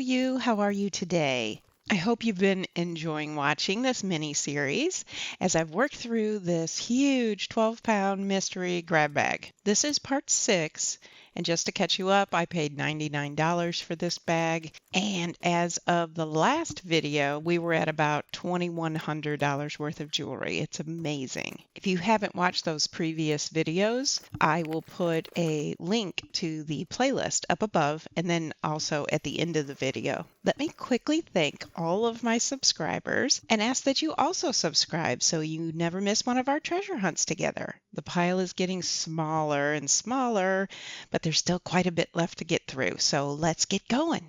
you. How are you today? I hope you've been enjoying watching this mini series as I've worked through this huge 12-pound mystery grab bag. This is part 6, and just to catch you up, I paid $99 for this bag, and as of the last video, we were at about $2,100 worth of jewelry. It's amazing. If you haven't watched those previous videos, I will put a link to the playlist up above and then also at the end of the video. Let me quickly thank all of my subscribers and ask that you also subscribe so you never miss one of our treasure hunts together. The pile is getting smaller and smaller, but there's still quite a bit left to get through, so let's get going.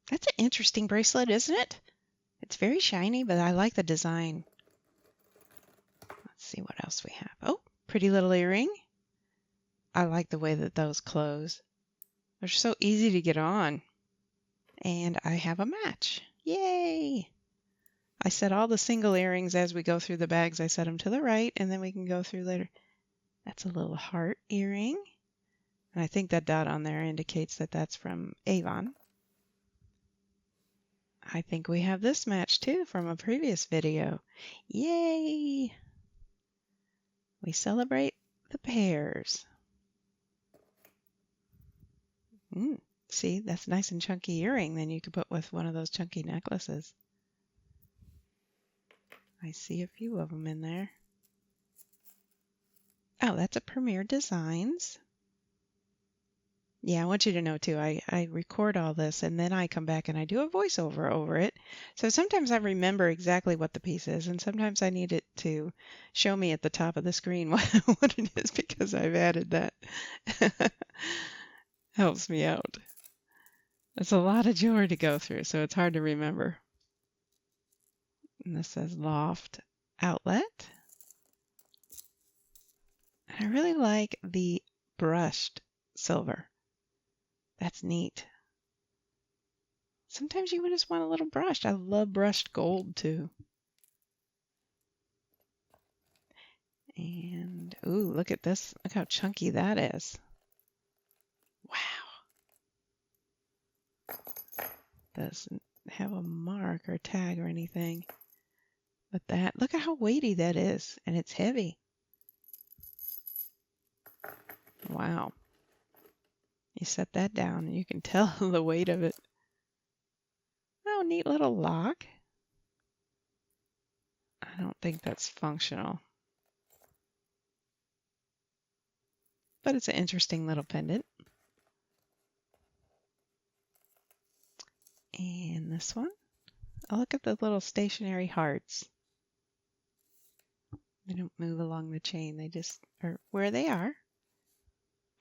That's an interesting bracelet, isn't it? It's very shiny, but I like the design. Let's see what else we have. Oh, pretty little earring. I like the way that those close. They're so easy to get on. And I have a match. Yay! I set all the single earrings as we go through the bags. I set them to the right, and then we can go through later. That's a little heart earring. And I think that dot on there indicates that that's from Avon. I think we have this match too from a previous video. Yay! We celebrate the pairs. See, that's nice and chunky earring. Then you could put with one of those chunky necklaces. I see a few of them in there. Oh, that's a Premier Designs. Yeah, I want you to know too, I record all this and then I come back and I do a voiceover over it. So sometimes I remember exactly what the piece is, and sometimes I need it to show me at the top of the screen what it is because I've added that. Helps me out. It's a lot of jewelry to go through, so it's hard to remember. And this says Loft Outlet. I really like the brushed silver. That's neat. Sometimes you would just want a little brushed. I love brushed gold too. And, ooh, look at this. Look how chunky that is. Wow. Doesn't have a mark or tag or anything. But that, look at how weighty that is. And it's heavy. Wow. You set that down and you can tell the weight of it. Oh, neat little lock. I don't think that's functional. But it's an interesting little pendant. And this one. Oh, look at the little stationary hearts. They don't move along the chain. They just are where they are.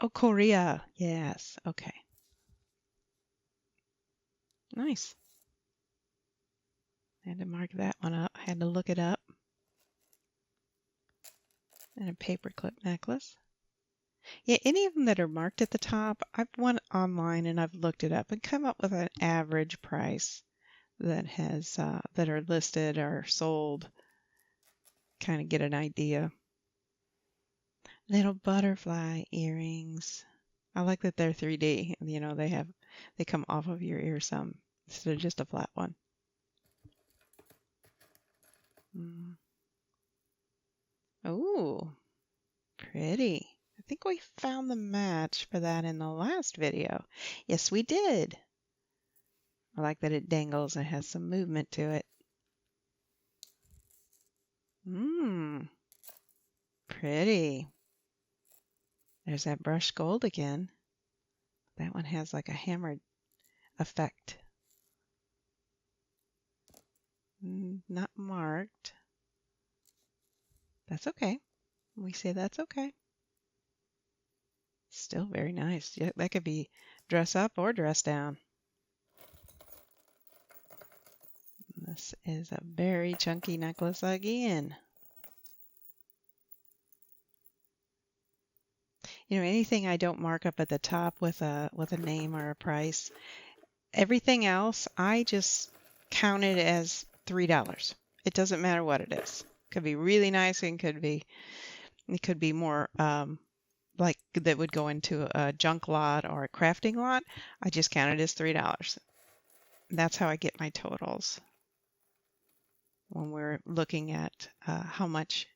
Oh, Korea. Yes. Okay. Nice. I had to mark that one up. I had to look it up. And a paperclip necklace. Yeah, any of them that are marked at the top, I've went online and I've looked it up and come up with an average price that has that are listed or sold. Kind of get an idea. Little butterfly earrings. I like that they're 3D. You know, they come off of your ear some instead of just a flat one. Oh, pretty. I think we found the match for that in the last video. Yes, we did. I like that it dangles and has some movement to it. Pretty. There's that brushed gold again. That one has like a hammered effect. Not marked. That's okay. We say that's okay. Still very nice. Yeah, that could be dress up or dress down. This is a very chunky necklace again. You know, anything I don't mark up at the top with a name or a price, everything else I just count it as $3. It doesn't matter what it is. It could be really nice and it could be more like that would go into a junk lot or a crafting lot. I just count it as $3. That's how I get my totals when we're looking at how much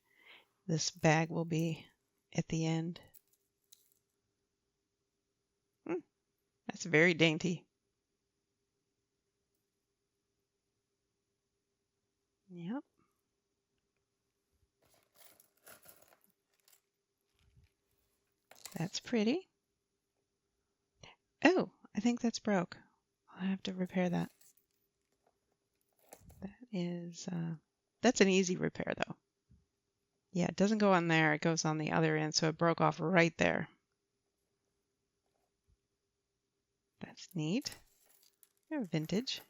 this bag will be at the end. That's very dainty. Yep. That's pretty. Oh, I think that's broke. I'll have to repair that. That's an easy repair though. Yeah, it doesn't go on there, it goes on the other end, so it broke off right there. That's neat. A vintage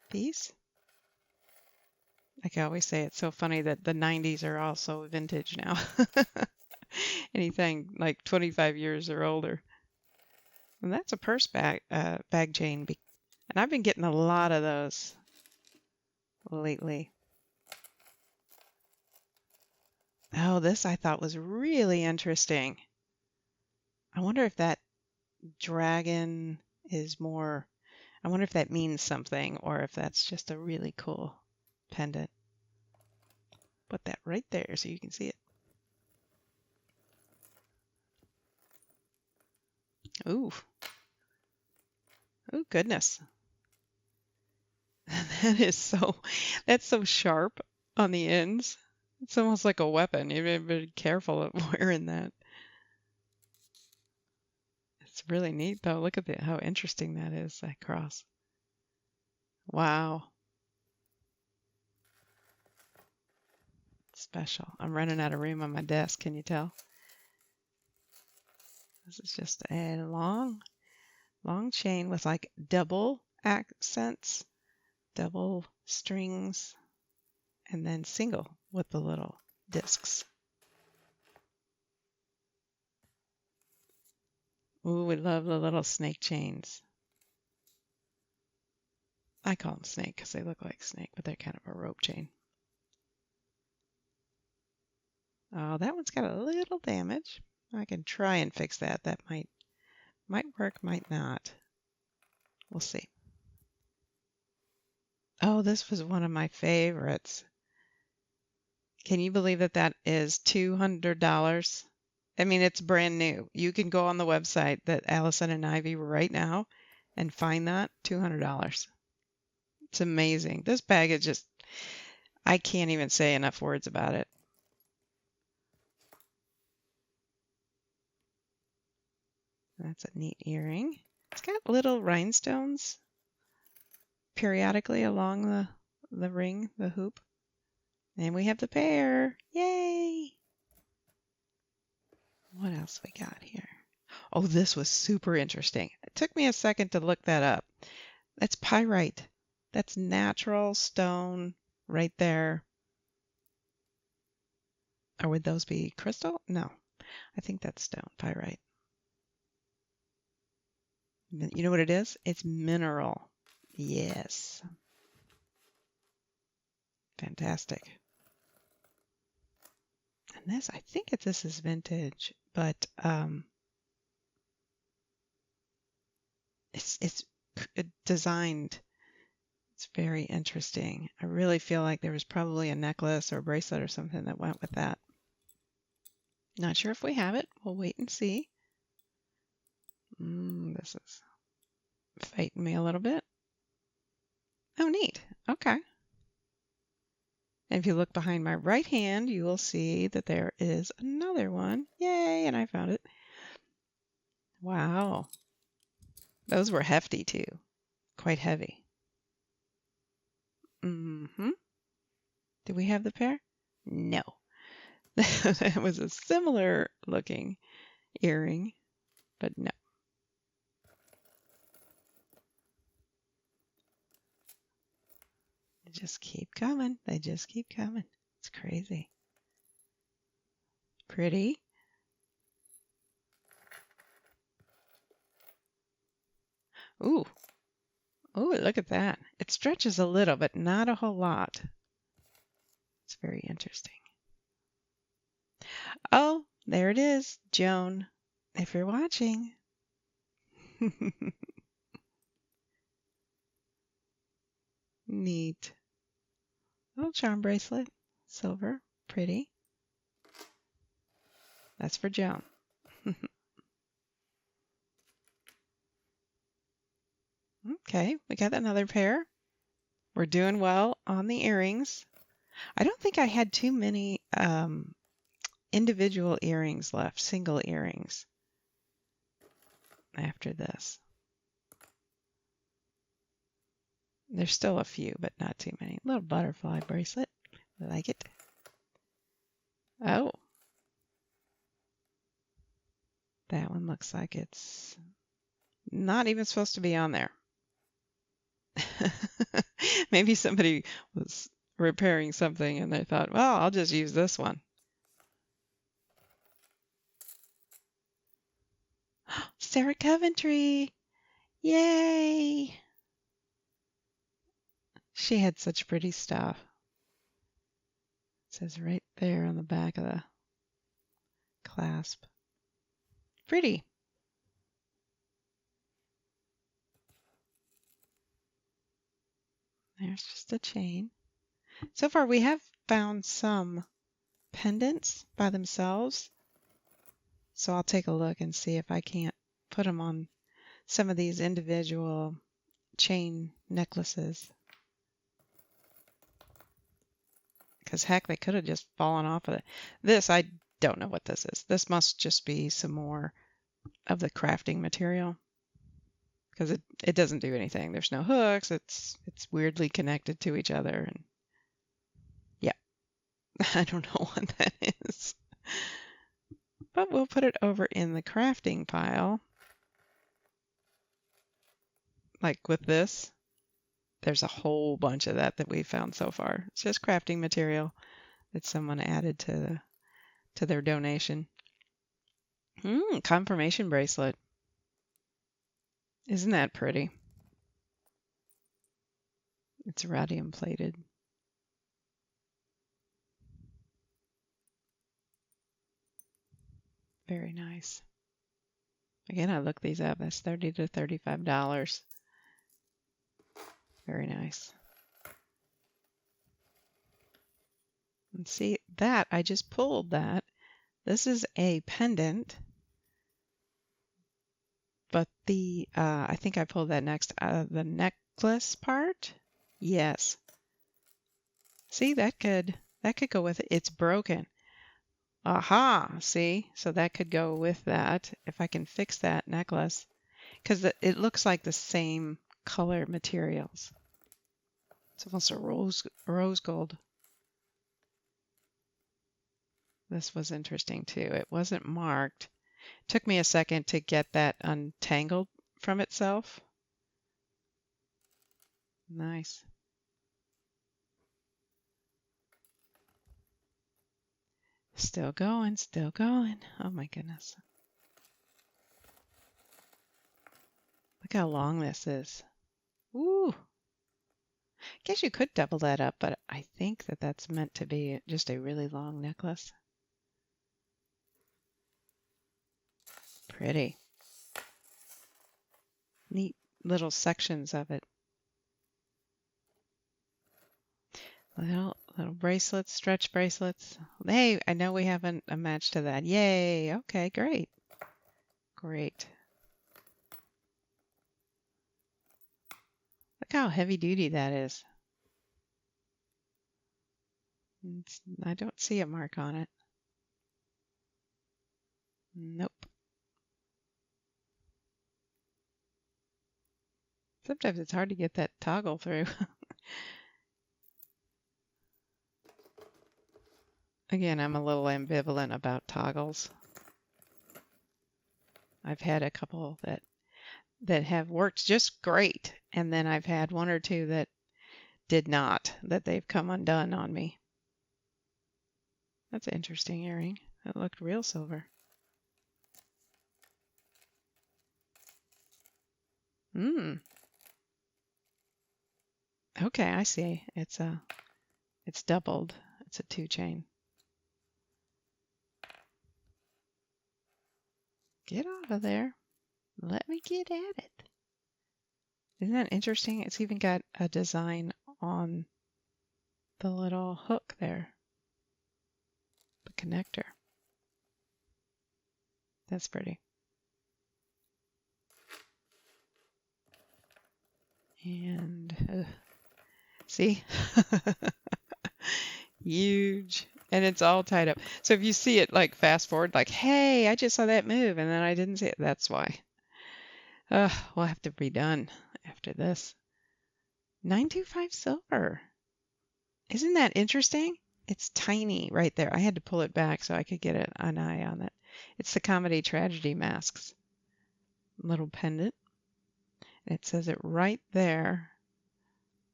piece. Like I always say, it's so funny that the 90s are also vintage now. Anything like 25 years or older. And that's a purse bag chain. And I've been getting a lot of those lately. Oh, this I thought was really interesting. I wonder if that dragon is more, I wonder if that means something or if that's just a really cool pendant. Put that right there so you can see it. Ooh. Oh, goodness. That's so sharp on the ends. It's almost like a weapon. You better be careful of wearing that. It's really neat though. Look at how interesting that is, that cross. Wow. Special. I'm running out of room on my desk, can you tell? This is just a long chain with like double accents, double strings, and then single with the little discs. Ooh, we love the little snake chains. I call them snake because they look like snake, but they're kind of a rope chain. Oh, that one's got a little damage. I can try and fix that. That might work, might not. We'll see. Oh, this was one of my favorites. Can you believe that is $200? I mean, it's brand new. You can go on the website that Alison and Ivy right now and find that $200. It's amazing. This bag is just, I can't even say enough words about it. That's a neat earring. It's got little rhinestones periodically along the ring, the hoop. And we have the pair. Yay! What else we got here? Oh, this was super interesting. It took me a second to look that up. That's pyrite. That's natural stone right there. Or would those be crystal? No, I think that's stone, pyrite. You know what it is? It's mineral. Yes. Fantastic. And this, I think this is vintage, but it's designed. It's very interesting. I really feel like there was probably a necklace or bracelet or something that went with that. Not sure if we have it. We'll wait and see. This is fighting me a little bit. Oh, neat. Okay. And if you look behind my right hand, you will see that there is another one. Yay, and I found it. Wow. Those were hefty too. Quite heavy. Mm-hmm. Do we have the pair? No. That was a similar looking earring, but no. They just keep coming. They just keep coming. It's crazy. Pretty. Ooh. Ooh, look at that. It stretches a little, but not a whole lot. It's very interesting. Oh, there it is, Joan. If you're watching. Neat. Little charm bracelet. Silver. Pretty. That's for Joan. Okay, we got another pair. We're doing well on the earrings. I don't think I had too many individual earrings left, single earrings after this. There's still a few, but not too many. Little butterfly bracelet. I like it. Oh. That one looks like it's not even supposed to be on there. Maybe somebody was repairing something and they thought, well, I'll just use this one. Sarah Coventry. Yay. She had such pretty stuff. It says right there on the back of the clasp. Pretty. There's just a chain. So far we have found some pendants by themselves. So I'll take a look and see if I can't put them on some of these individual chain necklaces. Because heck, they could have just fallen off of it. This, I don't know what this is. This must just be some more of the crafting material. Because it doesn't do anything. There's no hooks. It's weirdly connected to each other. And yeah, I don't know what that is. But we'll put it over in the crafting pile. Like with this, there's a whole bunch of that we found so far. It's just crafting material that someone added to their donation. Confirmation bracelet. Isn't that pretty? It's rhodium plated. Very nice. Again, I looked these up. That's $30 to $35. Very nice. And see that, I just pulled that. This is a pendant. But the, I think I pulled that next, the necklace part. Yes. See, that could go with it. It's broken. Aha, see? So that could go with that if I can fix that necklace. Because it looks like the same color materials. It's almost a rose gold. This was interesting too. It wasn't marked. It took me a second to get that untangled from itself. Nice. Still going, still going. Oh my goodness. Look how long this is. Ooh. Guess you could double that up, but I think that that's meant to be just a really long necklace. Pretty. Neat little sections of it. Little bracelets, stretch bracelets. Hey, I know we haven't a match to that. Yay. Okay, great. Great. Look how heavy duty that is. I don't see a mark on it. Nope. Sometimes it's hard to get that toggle through. Again, I'm a little ambivalent about toggles. I've had a couple that have worked just great, and then I've had one or two that did not, that they've come undone on me. That's an interesting earring. It looked real silver. Okay, I see. It's doubled. It's a 2-chain. Get off of there. Let me get at it. Isn't that interesting? It's even got a design on the little hook there, the connector. That's pretty. And see? Huge. And it's all tied up. So if you see it like fast forward, like, hey, I just saw that move and then I didn't see it. That's why. We'll have to be done after this. 925 silver. Isn't that interesting? It's tiny right there. I had to pull it back so I could get an eye on it. It's the comedy tragedy masks. Little pendant. It says it right there.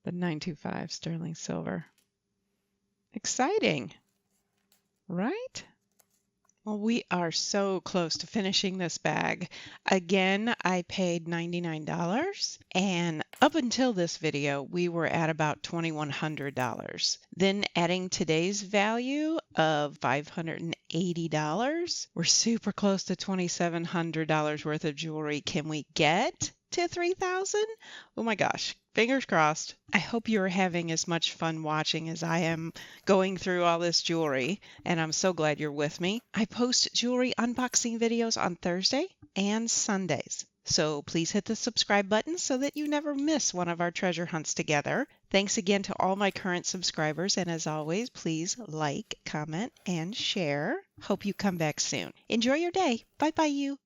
The 925 sterling silver. Exciting, right? Well, we are so close to finishing this bag. Again, I paid $99, and up until this video, we were at about $2,100. Then adding today's value of $580, we're super close to $2,700 worth of jewelry. Can we get to $3,000? Oh my gosh, fingers crossed. I hope you're having as much fun watching as I am going through all this jewelry, and I'm so glad you're with me. I post jewelry unboxing videos on Thursday and Sundays. So please hit the subscribe button so that you never miss one of our treasure hunts together. Thanks again to all my current subscribers, and as always, please like, comment, and share. Hope you come back soon. Enjoy your day. Bye-bye, you.